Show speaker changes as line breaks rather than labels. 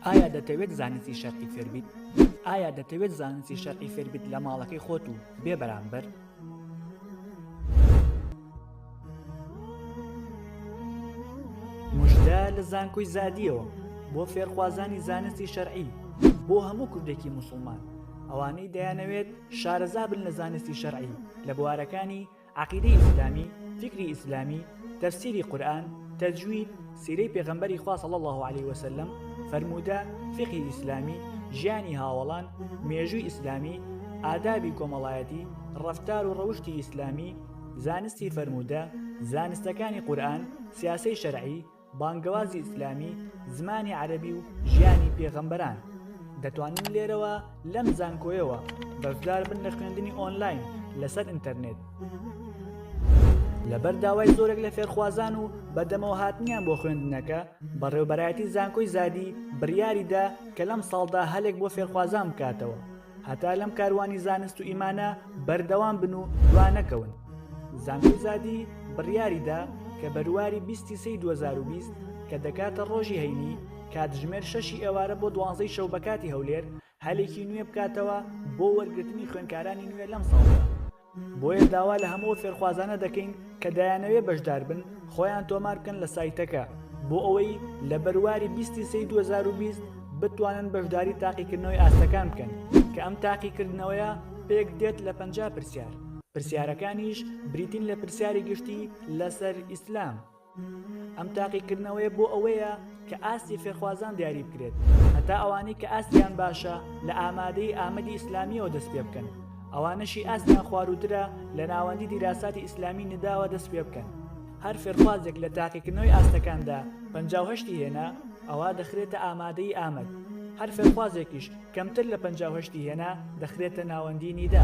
ئایا دەتەوێت زانستی شەرقی فێر بیت؟ ئایا دەتەوێت زانستی شەرقی فێر بیت لە ماڵەکەی خۆت و بێ بەرامبەر؟ موژدە لە زانکۆی زادیەوە بۆ فێرخوازانی زانستی شەرعی، بۆ هەموو کوردێکی موسڵمان ئەوانەی دەیانەوێت شارەزا بن لە زانستی شەرعی لە بوارەکانی عەقیدەی ئیسلامی، فیکری ئیسلامی، تەفسیری قورئان، تەجوید، سیرەی پێغەمبەری خوا صلی الله علیه وسلم، فەرموودە، فقهی ئیسلامی، ژیانی هاوڵان، مێژووی ئیسلامی، ئادابی کۆمەڵایەتی، ڕەفتار و ڕەوشتی ئیسلامی، زانستی فەرموودە، زانستەکانی قورئان، سیاسەی شەرعی، بانگەوازی ئیسلامی، زمانی عەرەبی و ژیانی پێغەمبەران. دەتوانن لێرەوە لەم زانکۆیەوە بەشدار بن لە خوێندنی ئۆنلاین لەسەر ئینتەرنێت. لەبەر داوای زۆرێک لە فێرخوازان و بەدەمەوە هاتنیان بۆ خوێندنەکە، بەڕێوەبەرایەتی زانکۆی زادی بڕیاریدا کە لەم ساڵدا هەلێک بۆ فێرخوازان بکاتەوە، هەتا لەم کاروانی زانست و ئیمانە بەردەوام بن و دوانەکەون. زانکۆی زادی بڕیاریدا کە بەرواری 20 سەی 2020 کە دەکاتە ڕۆژی هەینی، کاتژمێر 6 ئێوارە بۆ 12 شەو بە کاتی هەولێر، هەلێکی نوێ بکاتەوە بۆ وەرگرتنی خوێندکارانی نوێ لەم ساڵدا. بۆیە داوا لە هەموو فێرخوازانە دەکەین کە دەیانەوێت بەشدار بن، خۆیان تۆمار بکەن لە سایتەکە بۆ ئەوەی لە بەرواری 20 سەی 2020 بتوانن بەشداری تاقیکردنەوەی ئاستەکان بکەن کە ئەم تاقیکردنەوەیە پێک دێت لە 50 پرسیار. پرسیارەکانیش بریتین لە پرسیاری گشتی لەسەر ئیسلام. ئەم تاقیکردنەوەیە بۆ ئەوەیە کە ئاستی فێرخوازان دیاری بکرێت، هەتا ئەوانەی کە ئاستیان باشە لە ئامادەی ئامەدی ئیسلامیەوە دەست پێ بکەن، ئەوانەشی ئاستیان خواروترە لە ناوەندی دیراساتی ئیسلامی نەداوە دەست پێ بکەن. هەر فێرخوازێک لە تاقیکردنەوەی ئاستەکاندا 58 هێنا، ئەوە دەخرێتە ئامادەی ئامەد. هەر فێرخوازێکیش کەمتر لە 58 هێنا دەخرێتە ناوەندی نیدا.